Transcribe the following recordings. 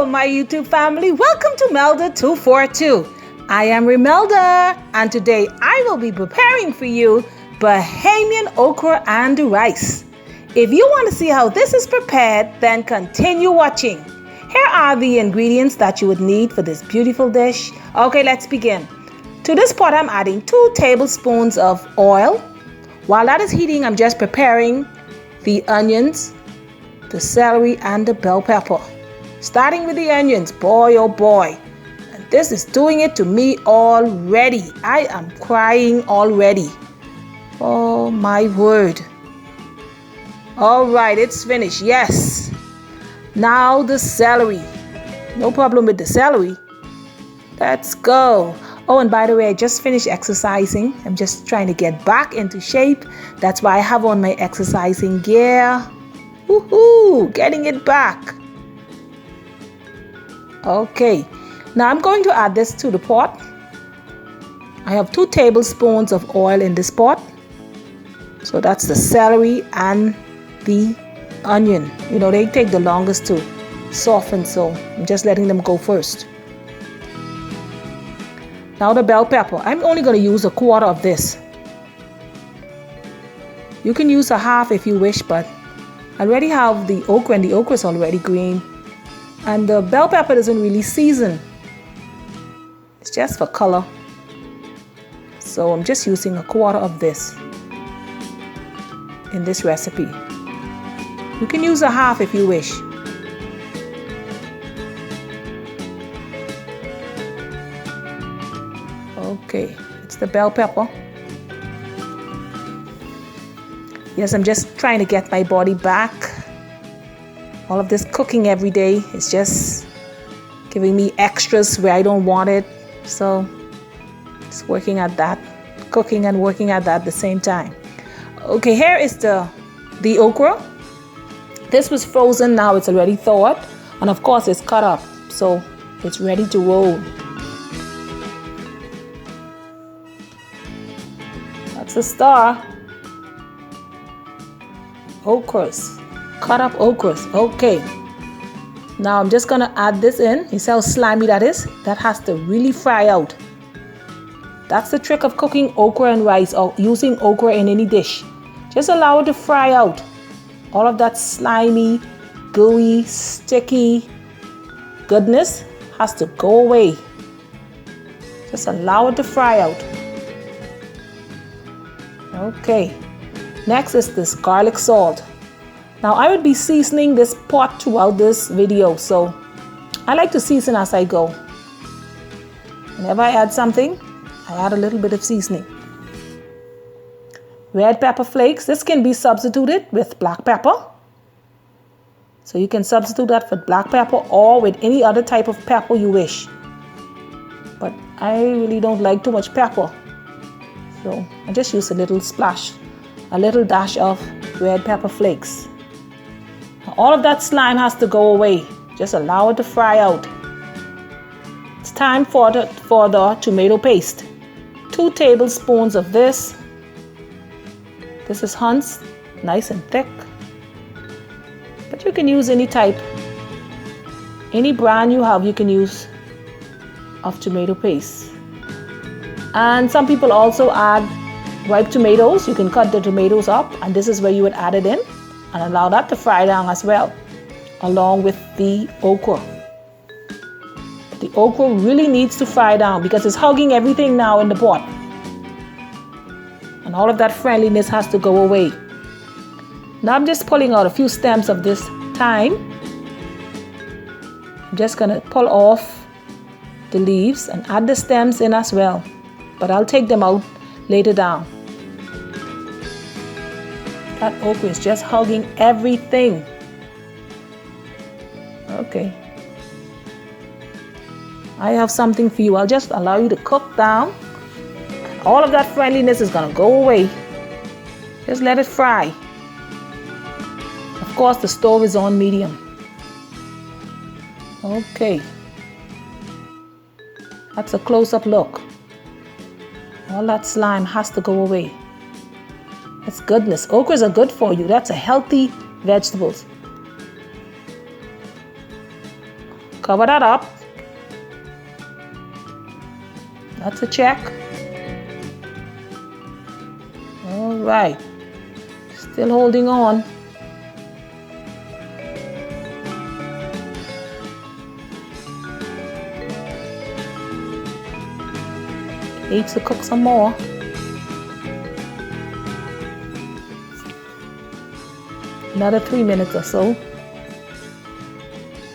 Hello, my YouTube family. Welcome to Melda 242. I am Melda, and today I will be preparing for you Bahamian okra and rice. If you want to see how this is prepared, then continue watching. Here are the ingredients that you would need for this beautiful dish. Okay, let's begin. To this pot, I'm adding 2 tablespoons of oil. While that is heating, I'm just preparing the onions, the celery, and the bell pepper. Starting with the onions, boy oh boy. And this is doing it to me already. I am crying already. Oh my word. All right, it's finished. Yes. Now the celery. No problem with the celery. Let's go. Oh, and by the way, I just finished exercising. I'm just trying to get back into shape. That's why I have on my exercising gear. Woohoo! Getting it back. Okay, now I'm going to add this to the pot. I have 2 tablespoons of oil in this pot. So that's the celery and the onion. You know, they take the longest to soften, so I'm just letting them go first. Now the bell pepper. I'm only going to use 1/4 of this. You can use 1/2 if you wish, but I already have the okra and the okra is already green. And the bell pepper doesn't really season. It's just for color. So I'm just using 1/4 of this in this recipe. You can use 1/2 if you wish. Okay, it's the bell pepper. Yes, I'm just trying to get my body back. All of this cooking every day is just giving me extras where I don't want it. So just working at that, cooking and working at that at the same time. Okay, here is the okra. This was frozen, now it's already thawed. And of course it's cut up, so it's ready to roll. That's a star. Okras. Cut up okras. Okay. Now I'm just gonna add this in. You see how slimy that is? That has to really fry out. That's the trick of cooking okra and rice, or using okra in any dish. Just allow it to fry out. All of that slimy, gooey, sticky goodness has to go away. Just allow it to fry out. Okay. Next is this garlic salt. Now I would be seasoning this pot throughout this video, so I like to season as I go. Whenever I add something, I add a little bit of seasoning. Red pepper flakes. This can be substituted with black pepper. So you can substitute that for black pepper or with any other type of pepper you wish. But I really don't like too much pepper. So I just use a little splash, a little dash of red pepper flakes. All of that slime has to go away. Just allow it to fry out. It's time for the tomato paste. 2 tablespoons of this. This is Hunt's, nice and thick. But you can use any type, any brand you have, you can use of tomato paste. And some people also add ripe tomatoes. You can cut the tomatoes up, and this is where you would add it in and allow that to fry down as well, along with the okra. The okra really needs to fry down because it's hugging everything now in the pot. And all of that friendliness has to go away. Now I'm just pulling out a few stems of this thyme. I'm just gonna pull off the leaves and add the stems in as well. But I'll take them out later down. That okra is just hugging everything. Okay. I have something for you. I'll just allow you to cook down. All of that friendliness is gonna go away. Just let it fry. Of course, the stove is on medium. Okay. That's a close-up look. All that slime has to go away. That's goodness. Okras are good for you. That's a healthy vegetables. Cover that up. That's a check. All right. Still holding on. Need to cook some more. Another 3 minutes or so.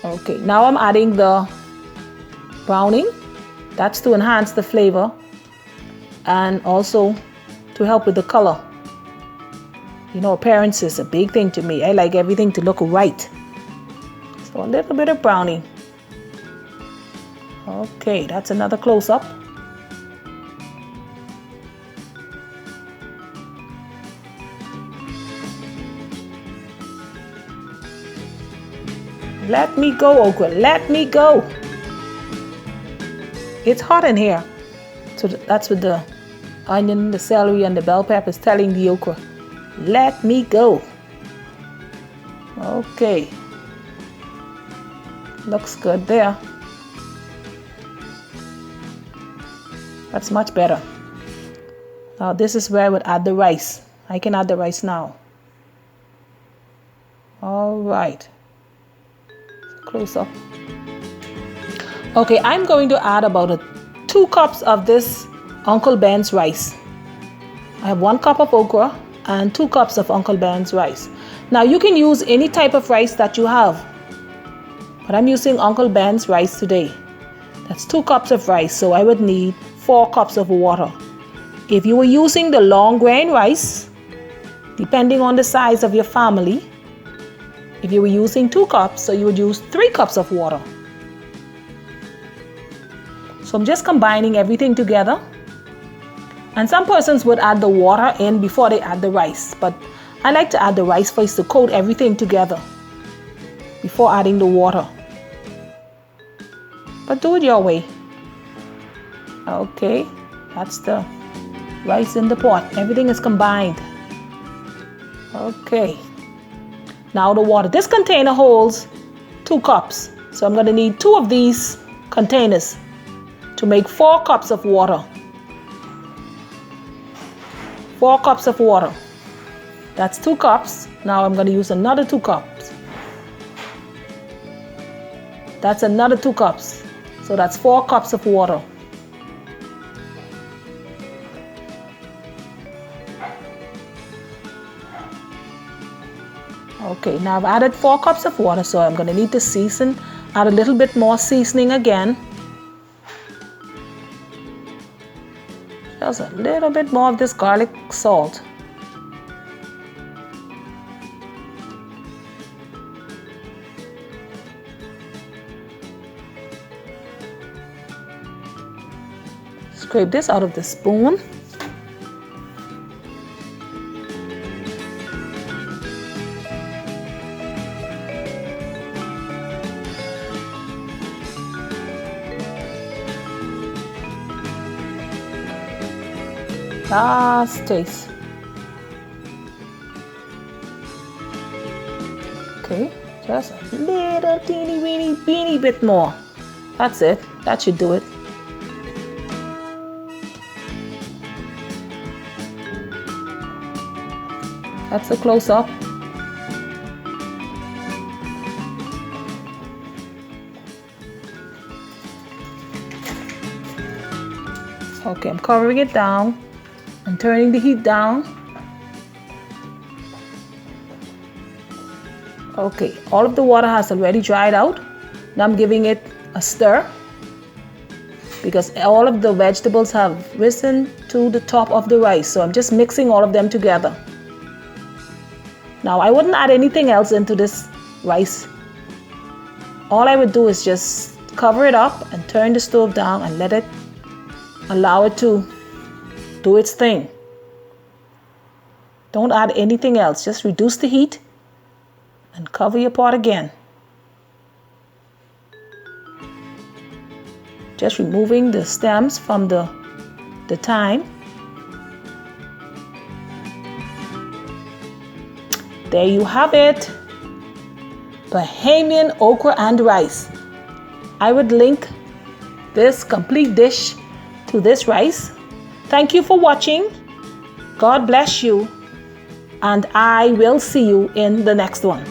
Okay, now I'm adding the browning. That's to enhance the flavor and also to help with the color. You know, appearance is a big thing to me. I like everything to look right. So a little bit of browning. Okay, that's another close-up. Let me go, okra. Let me go. It's hot in here. So that's what the onion, the celery, and the bell pepper is telling the okra. Let me go. Okay. Looks good there. That's much better. Now this is where I would add the rice. I can add the rice now. All right. Close up. Okay, I'm going to add about 2 cups of this Uncle Ben's rice. I have 1 cup of okra and 2 cups of Uncle Ben's rice. Now you can use any type of rice that you have, but I'm using Uncle Ben's rice today. That's 2 cups of rice, so I would need 4 cups of water. If you were using the long grain rice, depending on the size of your family, if you were using 2 cups, so you would use 3 cups of water. So I'm just combining everything together. And some persons would add the water in before they add the rice, but I like to add the rice first to coat everything together before adding the water. But do it your way. Okay, that's the rice in the pot. Everything is combined. Okay. Now the water. This container holds 2 cups. So I'm going to need 2 of these containers to make 4 cups of water. 4 cups of water. That's 2 cups. Now I'm going to use another 2 cups. That's another 2 cups. So that's 4 cups of water. Okay, now I've added 4 cups of water, so I'm going to need to season. Add a little bit more seasoning again. Just a little bit more of this garlic salt. Scrape this out of the spoon. Last taste. Okay, just a little teeny weeny bit more. That's it. That should do it. That's a close-up. Okay, I'm covering it down and turning the heat down. Okay, all of the water has already dried out. Now I'm giving it a stir because all of the vegetables have risen to the top of the rice. So I'm just mixing all of them together. Now I wouldn't add anything else into this rice. All I would do is just cover it up and turn the stove down and allow it to do its thing. Don't add anything else. Just reduce the heat and cover your pot again. Just removing the stems from the thyme. There you have it. Bahamian okra and rice. I would link this complete dish to this rice. Thank you for watching. God bless you, and I will see you in the next one.